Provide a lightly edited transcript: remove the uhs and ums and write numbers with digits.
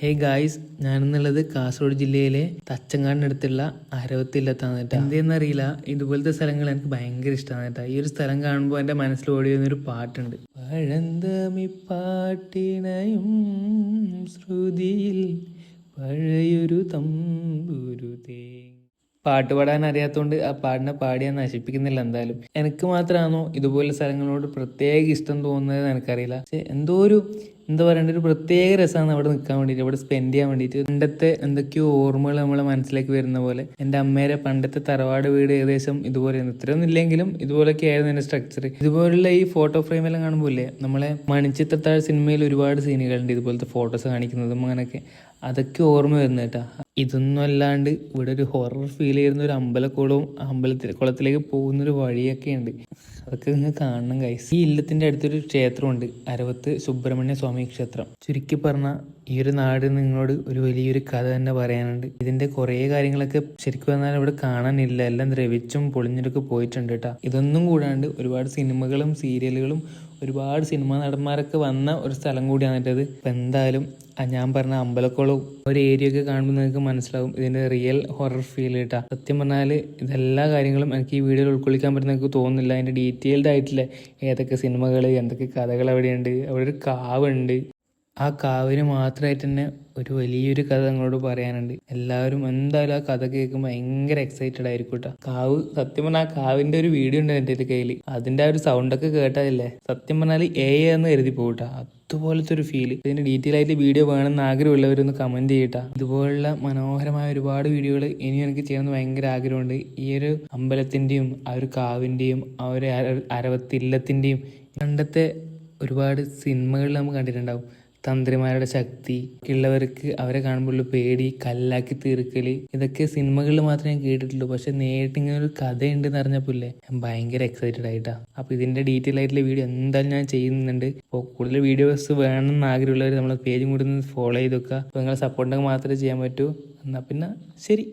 Hey guys, ഞാനെന്നുള്ളത് Kasaragod ജില്ലയിലെ തച്ചങ്കാടിനടുത്തുള്ള അരവത്തില്ലത്താണ് കേട്ടോ. എന്തെന്നറിയില്ല, ഇതുപോലത്തെ സ്ഥലങ്ങൾ എനിക്ക് ഭയങ്കര ഇഷ്ടമാണ് കേട്ടോ. ഈ ഒരു സ്ഥലം കാണുമ്പോൾ എൻ്റെ മനസ്സിൽ ഓടി വരുന്നൊരു പാട്ടുണ്ട്. പഴന്തമി പാട്ടിണയും ശ്രുതിയിൽ പഴയൊരു തമ്പുരുതേ. പാട്ട് പാടാൻ അറിയാത്തതുകൊണ്ട് ആ പാടിനെ പാടിയാൽ നശിപ്പിക്കുന്നില്ല. എന്തായാലും എനിക്ക് മാത്രമാണോ ഇതുപോലെ സ്ഥലങ്ങളോട് പ്രത്യേക ഇഷ്ടം തോന്നുന്നത് എനിക്കറിയില്ല. പക്ഷെ എന്താ പറയണ്ട, ഒരു പ്രത്യേക രസമാണ് അവിടെ നിൽക്കാൻ വേണ്ടിയിട്ട്, അവിടെ സ്പെൻഡ് ചെയ്യാൻ വേണ്ടിയിട്ട്. പണ്ടത്തെ എന്തൊക്കെയോ ഓർമ്മകൾ നമ്മളെ മനസ്സിലേക്ക് വരുന്ന പോലെ. എൻ്റെ അമ്മേരെ പണ്ടത്തെ തറവാട് വീട് ഏകദേശം ഇതുപോലെയാണ്. ഇത്രയൊന്നും ഇല്ലെങ്കിലും ഇതുപോലൊക്കെ ആയിരുന്നു എൻ്റെ സ്ട്രക്ചർ. ഇതുപോലുള്ള ഈ ഫോട്ടോ ഫ്രെയിമെല്ലാം കാണുമ്പോൾ നമ്മളെ മണിച്ചിത്രത്താഴ് സിനിമയിൽ ഒരുപാട് സീനുകളുണ്ട് ഇതുപോലത്തെ ഫോട്ടോസ് കാണിക്കുന്നതും അങ്ങനെയൊക്കെ. അതൊക്കെ ഓർമ്മ വരുന്നത് കേട്ടാ. ഇതൊന്നും അല്ലാണ്ട് ഇവിടെ ഒരു ഹൊറർ ഫീൽ ചെയ്യുന്ന ഒരു അമ്പലക്കുളവും കുളത്തിലേക്ക് പോകുന്നൊരു വഴിയൊക്കെ ഉണ്ട്. അതൊക്കെ നിങ്ങൾ കാണണം ഗൈസ്. ഈ ഇല്ലത്തിന്റെ അടുത്തൊരു ക്ഷേത്രമുണ്ട്, അരവത്ത് സുബ്രഹ്മണ്യ സ്വാമി ക്ഷേത്രം. ചുരുക്കി പറഞ്ഞാൽ ഈ ഒരു നാട് നിങ്ങളോട് ഒരു വലിയൊരു കഥ തന്നെ പറയാനുണ്ട്. ഇതിന്റെ കുറേ കാര്യങ്ങളൊക്കെ ശരിക്കും പറഞ്ഞാൽ ഇവിടെ കാണാനില്ല, എല്ലാം ദ്രവിച്ചും പൊളിഞ്ഞിട്ടൊക്കെ പോയിട്ടുണ്ട് കേട്ടോ. ഇതൊന്നും കൂടാണ്ട് ഒരുപാട് സിനിമകളും സീരിയലുകളും ഒരുപാട് സിനിമാ നടന്മാരൊക്കെ വന്ന ഒരു സ്ഥലം കൂടിയാണ് ഇത്. ഇപ്പം എന്തായാലും ഞാൻ പറഞ്ഞ അമ്പലക്കുളവും ഒരു ഏരിയ ഒക്കെ കാണുമ്പോൾ നിങ്ങൾക്ക് മനസ്സിലാവും ഇതിന്റെ റിയൽ ഹൊറർ ഫീൽ കേട്ടാ. സത്യം പറഞ്ഞാൽ ഇതെല്ലാ കാര്യങ്ങളും എനിക്ക് ഈ വീഡിയോയിൽ ഉൾക്കൊള്ളിക്കാൻ പറ്റുന്ന എനിക്ക് തോന്നുന്നില്ല. അതിന്റെ ഡീറ്റെയിൽഡ് ആയിട്ടില്ല ഏതൊക്കെ സിനിമകൾ, എന്തൊക്കെ കഥകൾ അവിടെയുണ്ട്. അവിടെ ഒരു കാവുണ്ട്. ആ കാവിന് മാത്രമായിട്ട് തന്നെ ഒരു വലിയൊരു കഥ നിങ്ങളോട് പറയാനുണ്ട്. എല്ലാവരും എന്തായാലും ആ കഥ കേൾക്കുമ്പോൾ ഭയങ്കര എക്സൈറ്റഡ് ആയിരിക്കും കേട്ടോ. സത്യം പറഞ്ഞാൽ ആ കാവിന്റെ ഒരു വീഡിയോ ഉണ്ട് എൻ്റെ കയ്യിൽ. അതിന്റെ ആ ഒരു സൗണ്ടൊക്കെ കേട്ടാലല്ലേ സത്യം പറഞ്ഞാൽ എന്ന് കരുതി പോകട്ടാ. അതുപോലത്തെ ഒരു ഫീൽ. ഇതിന്റെ ഡീറ്റെയിൽ ആയിട്ട് വീഡിയോ വേണമെന്ന് ആഗ്രഹമുള്ളവരൊന്ന് കമന്റ് ചെയ്യട്ടാ. ഇതുപോലുള്ള മനോഹരമായ ഒരുപാട് വീഡിയോകൾ ഇനിയും എനിക്ക് ചെയ്യണമെന്ന് ഭയങ്കര ആഗ്രഹമുണ്ട്. ഈ ഒരു അമ്പലത്തിന്റെയും ആ ഒരു കാവിന്റെയും ആ ഒരു അരവത്തില്ലത്തിന്റെയും പണ്ടത്തെ ഒരുപാട് സിനിമകളിൽ നമുക്ക് കണ്ടിട്ടുണ്ടാവും. തന്ത്രിമാരുടെ ശക്തി, ഉള്ളവർക്ക് അവരെ കാണുമ്പോഴുള്ള പേടി, കല്ലാക്കി തീർക്കല്, ഇതൊക്കെ സിനിമകളിൽ മാത്രമേ ഞാൻ കേട്ടിട്ടുള്ളൂ. പക്ഷെ നേരിട്ട് ഇങ്ങനെ ഒരു കഥയുണ്ടെന്ന് അറിഞ്ഞപ്പോഴേ ഞാൻ ഭയങ്കര എക്സൈറ്റഡ് ആയിട്ടാ. അപ്പൊ ഇതിന്റെ ഡീറ്റെയിൽ ആയിട്ടുള്ള വീഡിയോ എന്തായാലും ഞാൻ ചെയ്യുന്നുണ്ട്. അപ്പോൾ കൂടുതൽ വീഡിയോസ് വേണമെന്ന് ആഗ്രഹമുള്ളവർ നമ്മളെ പേജും കൂടി ഒന്ന് ഫോളോ ചെയ്ത് വെക്കുക. അപ്പോൾ നിങ്ങളെ സപ്പോർട്ടൊക്കെ മാത്രമേ ചെയ്യാൻ പറ്റൂ. എന്നാൽ പിന്നെ ശരി.